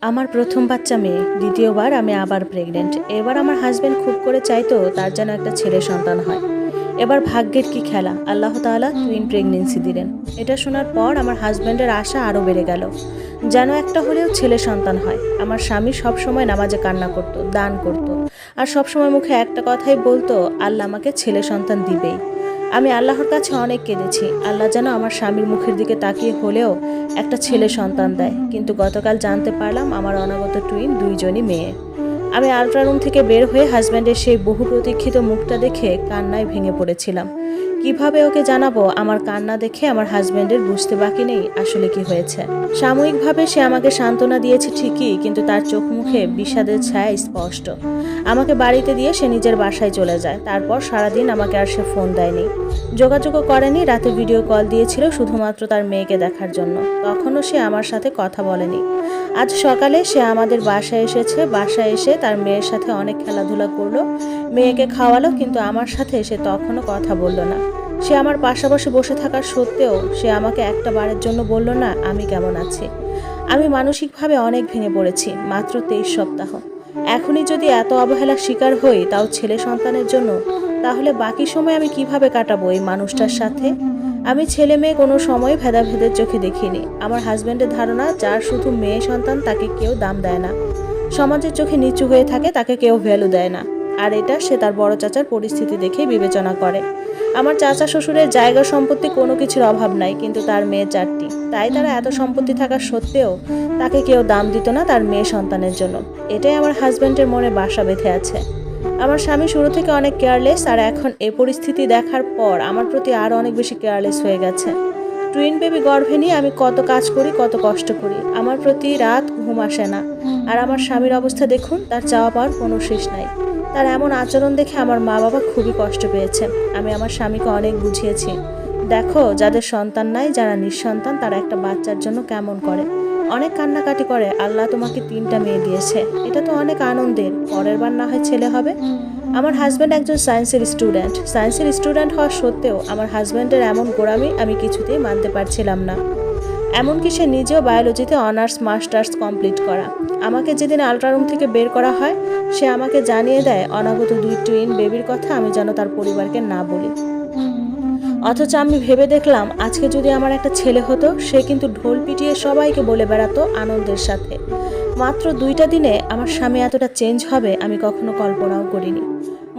আমার প্রথম বাচ্চা মেয়ে, দ্বিতীয়বার আমি আবার প্রেগনেন্ট। এবার আমার হাজব্যান্ড খুব করে চাইতো তার যেন একটা ছেলে সন্তান হয়। এবার ভাগ্যের কি খেলা, আল্লাহ তাআলা টুইন প্রেগনেন্সি দিলেন। এটা শোনার পর আমার হাজব্যান্ডের আশা আরও বেড়ে গেল, যেন একটা হলেও ছেলে সন্তান হয়। আমার স্বামী সবসময় নামাজে কান্না করতো, দান করতো, আর সবসময় মুখে একটা কথাই বলতো, আল্লাহ আমাকে ছেলে সন্তান দিবেই। আমি আল্লাহর কাছে অনেক কেঁদেছি, আল্লাহ যেন আমার স্বামীর মুখের দিকে তাকিয়ে হলেও একটা ছেলে সন্তান দেয়। কিন্তু গতকাল জানতে পারলাম আমার অনাগত টুইন দুইজনই মেয়ে। আমি আল্ট্রারুম থেকে বের হয়ে হাজব্যান্ডের সেই বহু প্রতীক্ষিত মুখটা দেখে কান্নায় ভেঙে পড়েছিলাম। কিভাবে ওকে জানাবো আমার কান্না দেখে আমার হাজব্যান্ডের বুঝতে বাকি নেই আসলে কি হয়েছে। সাময়িকভাবে সে আমাকে সান্ত্বনা দিয়েছে ঠিকই, কিন্তু তার চোখ মুখে বিষাদের ছায়া স্পষ্ট। আমাকে বাড়িতে দিয়ে সে নিজের বাসায় চলে যায়। তারপর সারাদিন আমাকে আর সে ফোন দেয়নি, যোগাযোগও করেনি। রাতে ভিডিও কল দিয়েছিল শুধুমাত্র তার মেয়েকে দেখার জন্য, তখনও সে আমার সাথে কথা বলেনি। আজ সকালে সে আমাদের বাসায় এসেছে। বাসায় এসে তার মেয়ের সাথে অনেক খেলাধুলা করলো, মেয়েকে খাওয়ালো, কিন্তু আমার সাথে সে তখনও কথা বলল না। সে আমার পাশাপাশি বসে থাকার সত্ত্বেও সে আমাকে একটা বারের জন্য বলল না আমি কেমন আছি। আমি মানসিকভাবে অনেক ভেঙে পড়েছি। মাত্র 23 সপ্তাহ, এখনই যদি এত অবহেলার শিকার হই, তাও ছেলে সন্তানের জন্য, তাহলে বাকি সময় আমি কিভাবে কাটাবো এই মানুষটার সাথে? আমি ছেলে মেয়ে কোনো সময় ভেদাভেদের চোখে দেখিনি। আমার হাজব্যান্ডের ধারণা যার শুধু মেয়ে সন্তান তাকে কেউ দাম দেয় না, সমাজের চোখে নিচু হয়ে থাকে, তাকে কেউ ভ্যালু দেয় না। আর এটা সে তার বড় চাচার পরিস্থিতি দেখে বিবেচনা করে। আমার চাচা শ্বশুরের জায়গা সম্পত্তি কোনো কিছুর অভাব নাই, কিন্তু তার মেয়ে 4টি। তাই তারা এত সম্পত্তি থাকা সত্ত্বেও তাকে কেউ দাম দিত না তার মেয়ে সন্তানের জন্য। এটাই আমার হাজব্যান্ডের মনে বাসা বেঁধে আছে। আমার স্বামী শুরু থেকে অনেক কেয়ারলেস, আর এখন এই পরিস্থিতি দেখার পর আমার প্রতি আরও অনেক বেশি কেয়ারলেস হয়ে গেছে। টুইন বেবি গর্ভে নিয়ে আমি কত কাজ করি, কত কষ্ট করি, আমার প্রতি রাত ঘুম আসে না। আর আমার স্বামীর অবস্থা দেখুন, তার চাওয়া পাওয়ার কোনো শেষ নাই। তার এমন আচরণ দেখে আমার মা বাবা খুবই কষ্ট পেয়েছে। আমি আমার স্বামীকে অনেক বুঝিয়েছি, দেখো যাদের সন্তান নাই, যারা নিঃসন্তান, তারা একটা বাচ্চার জন্য কেমন করে, অনেক কান্নাকাটি করে। আল্লাহ তোমাকে 3টা মেয়ে দিয়েছে, এটা তো অনেক আনন্দের, পরের বার না হয় ছেলে হবে। আমার হাজব্যান্ড একজন সায়েন্সের স্টুডেন্ট হওয়া সত্ত্বেও আমার হাজব্যান্ডের এমন গোড়ামি আমি কিছুতেই মানতে পারছিলাম না। এমনকি সে নিজেও বায়োলজিতে অনার্স মাস্টার্স কমপ্লিট করা। আমাকে যেদিন আল্ট্রারুম থেকে বের করা হয়, সে আমাকে জানিয়ে দেয় অনাগত 2 টুইন বেবির কথা আমি যেন তার পরিবারকে না বলি। অথচ আমি ভেবে দেখলাম আজকে যদি আমার একটা ছেলে হতো, সে কিন্তু ঢোল পিটিয়ে সবাইকে বলে বেড়াতো আনন্দের সাথে। মাত্র 2টা দিনে আমার স্বামী এতটা চেঞ্জ হবে আমি কখনো কল্পনাও করিনি।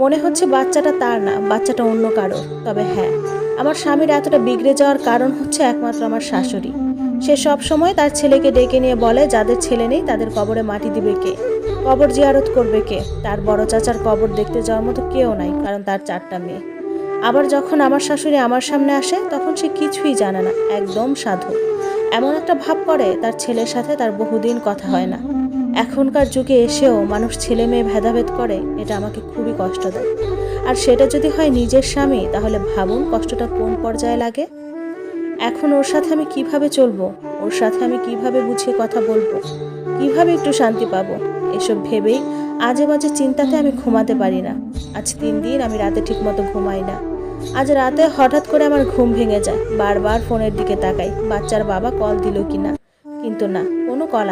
মনে হচ্ছে বাচ্চাটা তার না, বাচ্চাটা অন্য কারোর। তবে হ্যাঁ, আমার স্বামীর এতটা বিগড়ে যাওয়ার কারণ হচ্ছে একমাত্র আমার শাশুড়ি। সে সব সময় তার ছেলেকে ডেকে নিয়ে বলে যাদের ছেলে নেই তাদের কবরে মাটি দিবে কে, কবর জিয়ারত করবে কে। তার বড় চাচার কবর দেখতে যাওয়ার মতো কেউ নাই, কারণ তার 4টা মেয়ে। আবার যখন আমার শাশুড়ি আমার সামনে আসে, তখন সে কিছুই জানে না, একদম সাধু। এমন একটা ভাব করে তার ছেলের সাথে তার বহুদিন কথা হয় না। এখনকার যুগে এসেও মানুষ ছেলে মেয়ে ভেদাভেদ করে, এটা আমাকে খুবই কষ্ট দেয়। আর সেটা যদি হয় নিজের স্বামী, তাহলে ভাবুন কষ্টটা কোন পর্যায়ে লাগে। এখন ওর সাথে আমি কিভাবে চলবো, ওর সাথে আমি কিভাবে বুঝিয়ে কথা বলবো, কিভাবে একটু শান্তি পাবো, এসব ভেবেই আজে বাজে চিন্তাতে আমি ঘুমাতে পারি না। আজ 3 দিন আমি রাতে ঠিকমতো ঘুমাই না। আজ রাতে হঠাৎ করে আমার ঘুম ভেঙে যায়, বারবার ফোনের দিকে তাকাই বাচ্চার বাবা কল দিল কিনা, কিন্তু না, কোনো কল